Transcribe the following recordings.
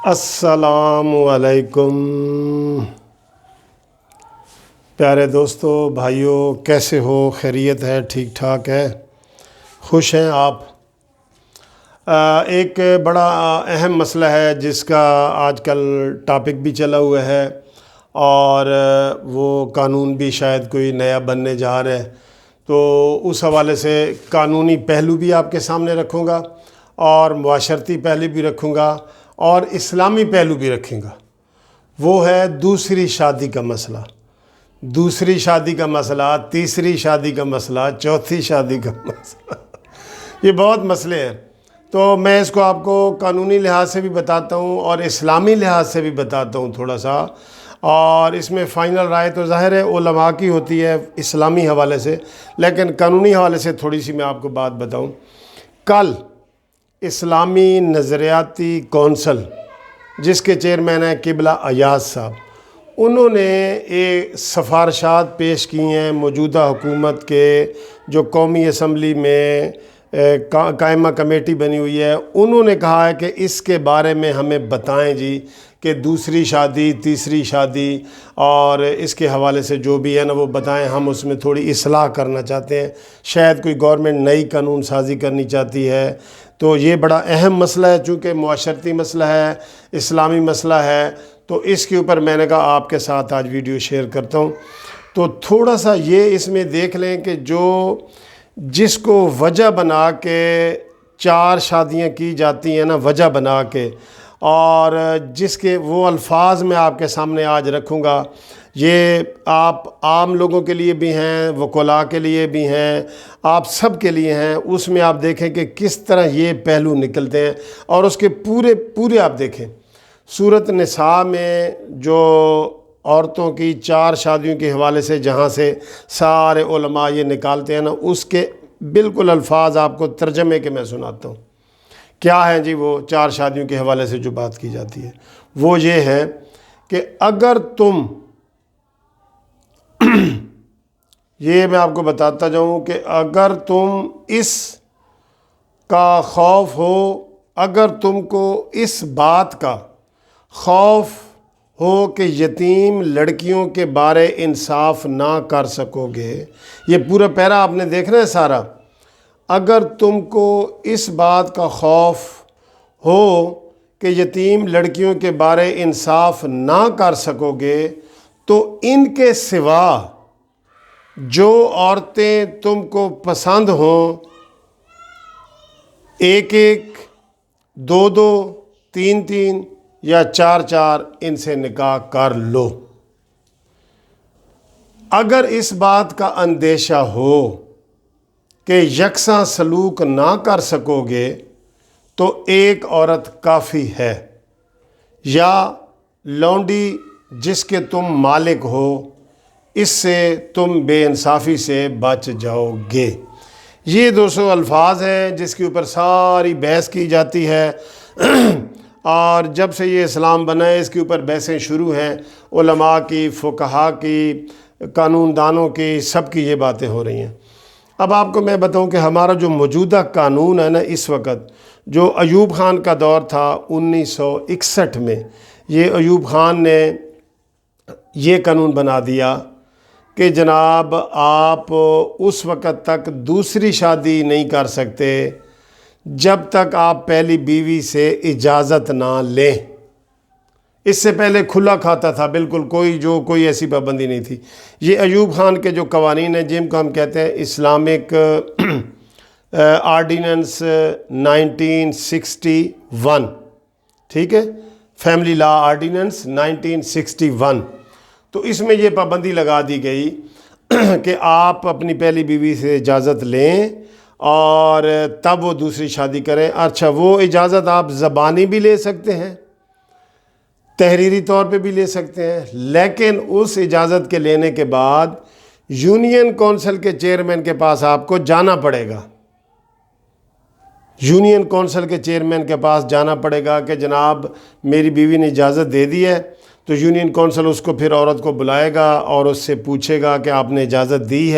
السلام علیکم پیارے دوستو بھائیوں، کیسے ہو؟ خیریت ہے؟ ٹھیک ٹھاک ہے؟ خوش ہیں آپ؟ ایک بڑا اہم مسئلہ ہے جس کا آج کل ٹاپک بھی چلا ہوا ہے، اور وہ قانون بھی شاید کوئی نیا بننے جا رہا ہے، تو اس حوالے سے قانونی پہلو بھی آپ کے سامنے رکھوں گا، اور معاشرتی پہلو بھی رکھوں گا، اور اسلامی پہلو بھی رکھیں گا۔ وہ ہے دوسری شادی کا مسئلہ، دوسری شادی کا مسئلہ، تیسری شادی کا مسئلہ، چوتھی شادی کا مسئلہ۔ یہ بہت مسئلے ہیں، تو میں اس کو آپ کو قانونی لحاظ سے بھی بتاتا ہوں اور اسلامی لحاظ سے بھی بتاتا ہوں تھوڑا سا، اور اس میں فائنل رائے تو ظاہر ہے علماء کی ہوتی ہے اسلامی حوالے سے، لیکن قانونی حوالے سے تھوڑی سی میں آپ کو بات بتاؤں۔ کل اسلامی نظریاتی کونسل، جس کے چیئرمین ہیں قبلہ ایاز صاحب، انہوں نے ایک سفارشات پیش کی ہیں موجودہ حکومت کے جو قومی اسمبلی میں قائمہ کمیٹی بنی ہوئی ہے۔ انہوں نے کہا ہے کہ اس کے بارے میں ہمیں بتائیں جی کہ دوسری شادی، تیسری شادی اور اس کے حوالے سے جو بھی ہے نا وہ بتائیں، ہم اس میں تھوڑی اصلاح کرنا چاہتے ہیں، شاید کوئی گورنمنٹ نئی قانون سازی کرنی چاہتی ہے۔ تو یہ بڑا اہم مسئلہ ہے، چونکہ معاشرتی مسئلہ ہے، اسلامی مسئلہ ہے، تو اس کے اوپر میں نے کہا آپ کے ساتھ آج ویڈیو شیئر کرتا ہوں۔ تو تھوڑا سا یہ اس میں دیکھ لیں کہ جس کو وجہ بنا کے 4 شادیاں کی جاتی ہیں نا، وجہ بنا کے، اور جس کے وہ الفاظ میں آپ کے سامنے آج رکھوں گا، یہ آپ عام لوگوں کے لیے بھی ہیں، وکلاء کے لیے بھی ہیں، آپ سب کے لیے ہیں۔ اس میں آپ دیکھیں کہ کس طرح یہ پہلو نکلتے ہیں، اور اس کے پورے آپ دیکھیں۔ سورۃ نساء میں جو عورتوں کی 4 شادیوں کے حوالے سے جہاں سے سارے علماء یہ نکالتے ہیں نا، اس کے بالکل الفاظ آپ کو ترجمے کے میں سناتا ہوں۔ کیا ہیں جی وہ 4 شادیوں کے حوالے سے جو بات کی جاتی ہے؟ وہ یہ ہے کہ اگر تم یہ میں آپ کو بتاتا جاؤں کہ اگر تم اس کا خوف ہو، اگر تم کو اس بات کا خوف ہو کہ یتیم لڑکیوں کے بارے انصاف نہ کر سکو گے، یہ پورا پیرا آپ نے دیکھنا ہے سارا۔ اگر تم کو اس بات کا خوف ہو کہ یتیم لڑکیوں کے بارے انصاف نہ کر سکو گے، تو ان کے سوا جو عورتیں تم کو پسند ہوں، 1 2 3 یا 4 ان سے نکاح کر لو۔ اگر اس بات کا اندیشہ ہو کہ یکساں سلوک نہ کر سکو گے تو 1 عورت کافی ہے، یا لونڈی جس کے تم مالک ہو، اس سے تم بے انصافی سے بچ جاؤ گے۔ یہ 200 الفاظ ہیں جس کے اوپر ساری بحث کی جاتی ہے، اور جب سے یہ اسلام بنا ہے اس کے اوپر بحثیں شروع ہیں، علماء کی، فقہاء کی، قانون دانوں کی، سب کی یہ باتیں ہو رہی ہیں۔ اب آپ کو میں بتاؤں کہ ہمارا جو موجودہ قانون ہے نا اس وقت، جو ایوب خان کا دور تھا 1961 میں، یہ ایوب خان نے یہ قانون بنا دیا کہ جناب آپ اس وقت تک دوسری شادی نہیں کر سکتے جب تک آپ پہلی بیوی سے اجازت نہ لیں۔ اس سے پہلے کھلا کھاتا تھا بالکل، کوئی ایسی پابندی نہیں تھی۔ یہ ایوب خان کے جو قوانین ہیں، جن کو ہم کہتے ہیں اسلامک آرڈیننس 1961، ٹھیک ہے، فیملی لا آرڈیننس 1961، تو اس میں یہ پابندی لگا دی گئی کہ آپ اپنی پہلی بیوی سے اجازت لیں اور تب وہ دوسری شادی کریں۔ اچھا، وہ اجازت آپ زبانی بھی لے سکتے ہیں، تحریری طور پہ بھی لے سکتے ہیں، لیکن اس اجازت کے لینے کے بعد یونین کونسل کے چیئرمین کے پاس آپ کو جانا پڑے گا۔ یونین کونسل کے چیئرمین کے پاس جانا پڑے گا کہ جناب میری بیوی نے اجازت دے دی ہے، تو یونین کونسل اس کو پھر عورت کو بلائے گا اور اس سے پوچھے گا کہ آپ نے اجازت دی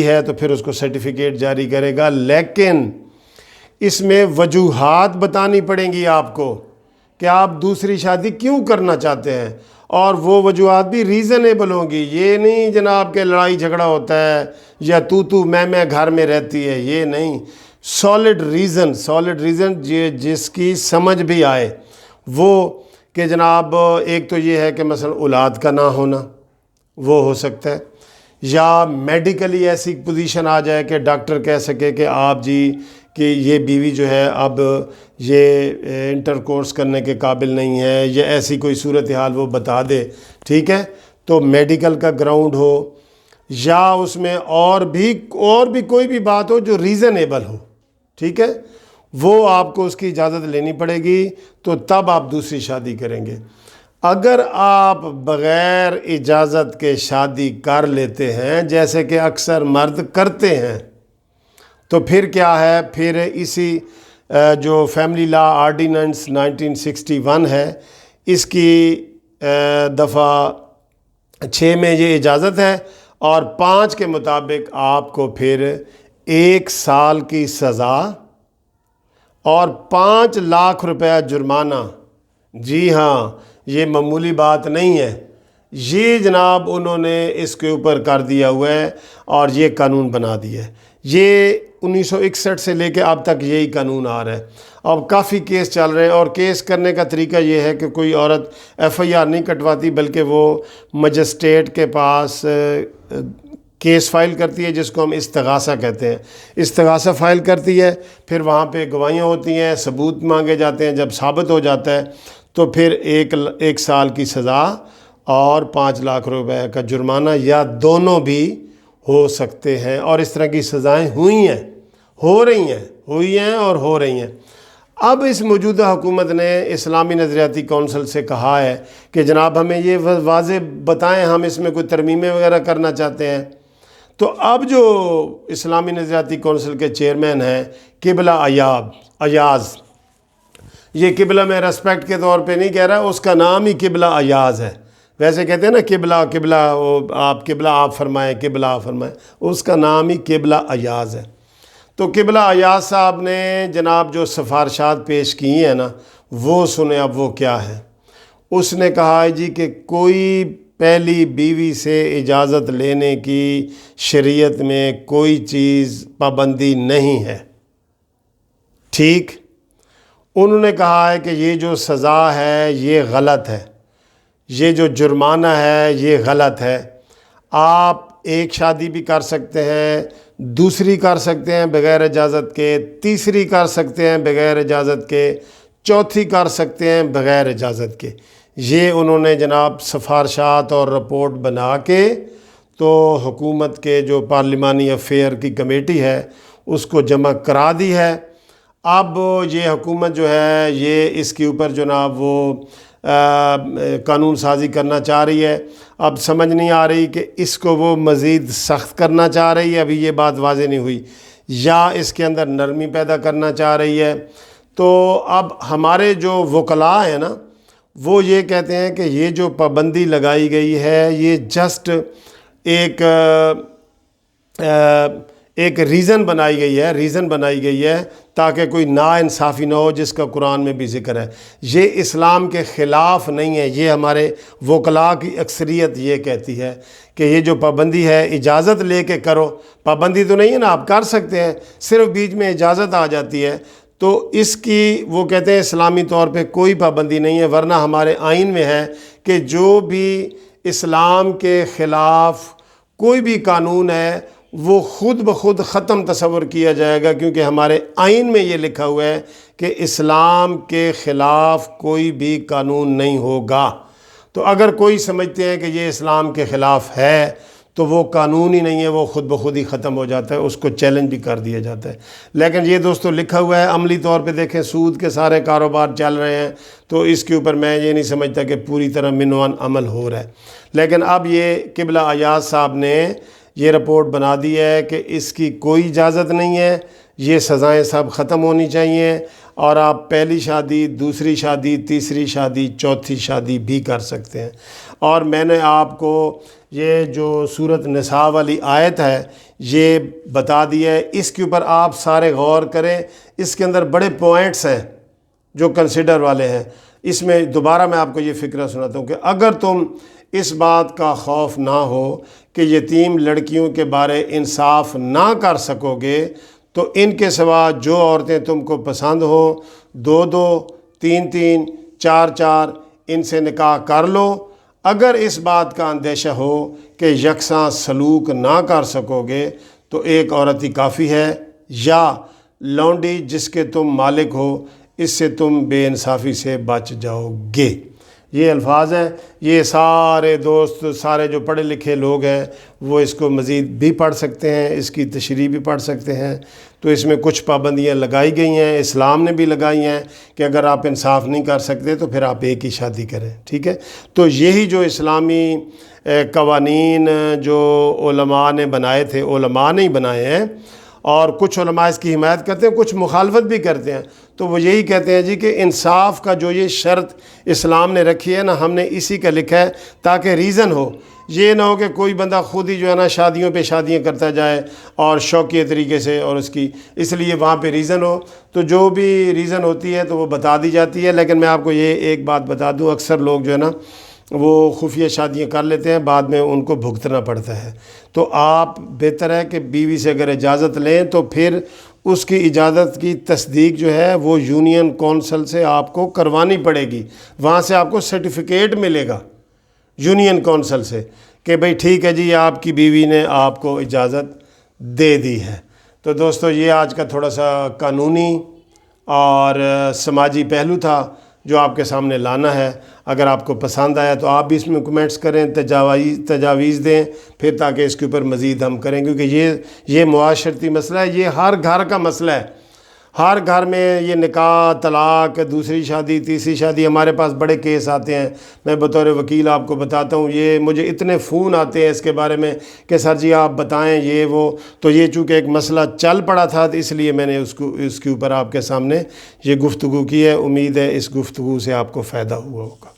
ہے تو پھر اس کو سرٹیفکیٹ جاری کرے گا، لیکن اس میں وجوہات بتانی پڑیں گی آپ کو کہ آپ دوسری شادی کیوں کرنا چاہتے ہیں، اور وہ وجوہات بھی ریزنیبل ہوں گی. یہ نہیں جناب کہ لڑائی جھگڑا ہوتا ہے یا تو میں گھر میں رہتی ہے، یہ نہیں. سالڈ ریزن جس کی سمجھ بھی آئے، وہ کہ جناب ایک تو یہ ہے کہ مثلا اولاد کا نہ ہونا، وہ ہو سکتا ہے، یا میڈیکلی ایسی پوزیشن آ جائے کہ ڈاکٹر کہہ سکے کہ آپ جی کہ یہ بیوی جو ہے اب یہ انٹر کورس کرنے کے قابل نہیں ہے، یا ایسی کوئی صورتحال وہ بتا دے، ٹھیک ہے. تو میڈیکل کا گراؤنڈ ہو، یا اس میں اور بھی کوئی بھی بات ہو جو ریزنیبل ہو، ٹھیک ہے، وہ آپ کو اس کی اجازت لینی پڑے گی، تو تب آپ دوسری شادی کریں گے. اگر آپ بغیر اجازت کے شادی کر لیتے ہیں جیسے کہ اکثر مرد کرتے ہیں، تو پھر کیا ہے، پھر اسی جو فیملی لا آرڈیننس 1961 ہے، اس کی دفعہ 6 میں یہ اجازت ہے، اور 5 کے مطابق آپ کو پھر 1 سال کی سزا اور 5 لاکھ روپیہ جرمانہ. جی ہاں، یہ معمولی بات نہیں ہے. یہ جناب انہوں نے اس کے اوپر کر دیا ہوا ہے اور یہ قانون بنا دیا ہے. یہ 1961 سے لے کے اب تک یہی قانون آ رہا ہے. اب کافی کیس چل رہے ہیں، اور کیس کرنے کا طریقہ یہ ہے کہ کوئی عورت ایف آئی آر نہیں کٹواتی، بلکہ وہ مجسٹریٹ کے پاس کیس فائل کرتی ہے، جس کو ہم استغاثہ کہتے ہیں. استغاثہ فائل کرتی ہے، پھر وہاں پہ گواہیاں ہوتی ہیں، ثبوت مانگے جاتے ہیں. جب ثابت ہو جاتا ہے تو پھر 1 سال کی سزا اور 5 لاکھ روپے کا جرمانہ، یا دونوں بھی ہو سکتے ہیں. اور اس طرح کی سزائیں ہوئی ہیں اور ہو رہی ہیں. اب اس موجودہ حکومت نے اسلامی نظریاتی کونسل سے کہا ہے کہ جناب ہمیں یہ واضح بتائیں، ہم اس میں کوئی ترمیمیں وغیرہ کرنا چاہتے ہیں. تو اب جو اسلامی نظریاتی کونسل کے چیئرمین ہیں قبلہ ایاز، یہ قبلہ میں ریسپیکٹ کے طور پہ نہیں کہہ رہا، اس کا نام ہی قبلہ ایاز ہے. ویسے کہتے ہیں نا قبلہ آپ فرمائیں، قبلہ آپ فرمائیں، اس کا نام ہی قبلہ ایاز ہے. تو قبلہ ایاز صاحب نے جناب جو سفارشات پیش کی ہیں نا، وہ سنیں اب وہ کیا ہے. اس نے کہا ہے جی کہ کوئی پہلی بیوی سے اجازت لینے کی شریعت میں کوئی چیز پابندی نہیں ہے. ٹھیک، انہوں نے کہا ہے کہ یہ جو سزا ہے یہ غلط ہے، یہ جو جرمانہ ہے یہ غلط ہے. آپ ایک شادی بھی کر سکتے ہیں، دوسری کر سکتے ہیں بغیر اجازت کے، تیسری کر سکتے ہیں بغیر اجازت کے، چوتھی کر سکتے ہیں بغیر اجازت کے. یہ انہوں نے جناب سفارشات اور رپورٹ بنا کے تو حکومت کے جو پارلیمانی افیئر کی کمیٹی ہے اس کو جمع کرا دی ہے. اب یہ حکومت جو ہے یہ اس کے اوپر جناب وہ قانون سازی کرنا چاہ رہی ہے. اب سمجھ نہیں آ رہی کہ اس کو وہ مزید سخت کرنا چاہ رہی ہے، ابھی یہ بات واضح نہیں ہوئی، یا اس کے اندر نرمی پیدا کرنا چاہ رہی ہے. تو اب ہمارے جو وکلاء ہیں نا، وہ یہ کہتے ہیں کہ یہ جو پابندی لگائی گئی ہے یہ جسٹ ایک ریزن بنائی گئی ہے تاکہ کوئی ناانصافی نہ ہو، جس کا قرآن میں بھی ذکر ہے. یہ اسلام کے خلاف نہیں ہے. یہ ہمارے وکلاء کی اکثریت یہ کہتی ہے کہ یہ جو پابندی ہے اجازت لے کے کرو. پابندی تو نہیں ہے نا، آپ کر سکتے ہیں، صرف بیچ میں اجازت آ جاتی ہے. تو اس کی وہ کہتے ہیں اسلامی طور پہ کوئی پابندی نہیں ہے، ورنہ ہمارے آئین میں ہے کہ جو بھی اسلام کے خلاف کوئی بھی قانون ہے وہ خود بخود ختم تصور کیا جائے گا، کیونکہ ہمارے آئین میں یہ لکھا ہوا ہے کہ اسلام کے خلاف کوئی بھی قانون نہیں ہوگا. تو اگر کوئی سمجھتے ہیں کہ یہ اسلام کے خلاف ہے تو وہ قانون ہی نہیں ہے، وہ خود بخود ہی ختم ہو جاتا ہے، اس کو چیلنج بھی کر دیا جاتا ہے. لیکن یہ دوستو لکھا ہوا ہے، عملی طور پہ دیکھیں سود کے سارے کاروبار چل رہے ہیں، تو اس کے اوپر میں یہ نہیں سمجھتا کہ پوری طرح منوان عمل ہو رہا ہے. لیکن اب یہ قبلہ ایاز صاحب نے یہ رپورٹ بنا دی ہے کہ اس کی کوئی اجازت نہیں ہے، یہ سزائیں سب ختم ہونی چاہیے، اور آپ پہلی شادی، دوسری شادی، تیسری شادی، چوتھی شادی بھی کر سکتے ہیں. اور میں نے آپ کو یہ جو سورۃ نساء والی آیت ہے یہ بتا دی ہے، اس کے اوپر آپ سارے غور کریں. اس کے اندر بڑے پوائنٹس ہیں جو کنسیڈر والے ہیں. اس میں دوبارہ میں آپ کو یہ فکرہ سناتا ہوں کہ اگر تم اس بات کا خوف نہ ہو کہ یتیم لڑکیوں کے بارے انصاف نہ کر سکو گے تو ان کے سوا جو عورتیں تم کو پسند ہوں 2-2 3-3 4-4 ان سے نکاح کر لو۔ اگر اس بات کا اندیشہ ہو کہ یکساں سلوک نہ کر سکو گے تو ایک عورت ہی کافی ہے، یا لونڈی جس کے تم مالک ہو، اس سے تم بے انصافی سے بچ جاؤ گے۔ یہ الفاظ ہیں، یہ سارے دوست، سارے جو پڑھے لکھے لوگ ہیں وہ اس کو مزید بھی پڑھ سکتے ہیں، اس کی تشریح بھی پڑھ سکتے ہیں۔ تو اس میں کچھ پابندیاں لگائی گئی ہیں، اسلام نے بھی لگائی ہیں کہ اگر آپ انصاف نہیں کر سکتے تو پھر آپ ایک ہی شادی کریں، ٹھیک ہے۔ تو یہی جو اسلامی قوانین جو علماء نے بنائے تھے، علماء نے ہی بنائے ہیں، اور کچھ علماء اس کی حمایت کرتے ہیں، کچھ مخالفت بھی کرتے ہیں۔ تو وہ یہی کہتے ہیں جی کہ انصاف کا جو یہ شرط اسلام نے رکھی ہے نا، ہم نے اسی کا لکھا ہے تاکہ ریزن ہو، یہ نہ ہو کہ کوئی بندہ خود ہی جو ہے نا شادیوں پہ شادیاں کرتا جائے اور شوقیہ طریقے سے، اور اس لیے وہاں پہ ریزن ہو۔ تو جو بھی ریزن ہوتی ہے تو وہ بتا دی جاتی ہے۔ لیکن میں آپ کو یہ ایک بات بتا دوں، اکثر لوگ جو ہے نا وہ خفیہ شادیاں کر لیتے ہیں، بعد میں ان کو بھگتنا پڑتا ہے۔ تو آپ بہتر ہے کہ بیوی سے اگر اجازت لیں تو پھر اس کی اجازت کی تصدیق جو ہے وہ یونین کونسل سے آپ کو کروانی پڑے گی، وہاں سے آپ کو سرٹیفکیٹ ملے گا یونین کونسل سے کہ بھئی ٹھیک ہے جی آپ کی بیوی نے آپ کو اجازت دے دی ہے۔ تو دوستو یہ آج کا تھوڑا سا قانونی اور سماجی پہلو تھا جو آپ کے سامنے لانا ہے۔ اگر آپ کو پسند آیا تو آپ بھی اس میں کمنٹس کریں، تجاویز دیں پھر، تاکہ اس کے اوپر مزید ہم کریں، کیونکہ یہ معاشرتی مسئلہ ہے، یہ ہر گھر کا مسئلہ ہے۔ ہر گھر میں یہ نکاح، طلاق، دوسری شادی، تیسری شادی، ہمارے پاس بڑے کیس آتے ہیں۔ میں بطور وکیل آپ کو بتاتا ہوں، یہ مجھے اتنے فون آتے ہیں اس کے بارے میں کہ سر جی آپ بتائیں یہ وہ۔ تو یہ چونکہ ایک مسئلہ چل پڑا تھا تو اس لیے میں نے اس کے اوپر آپ کے سامنے یہ گفتگو کی ہے۔ امید ہے اس گفتگو سے آپ کو فائدہ ہوا ہوگا۔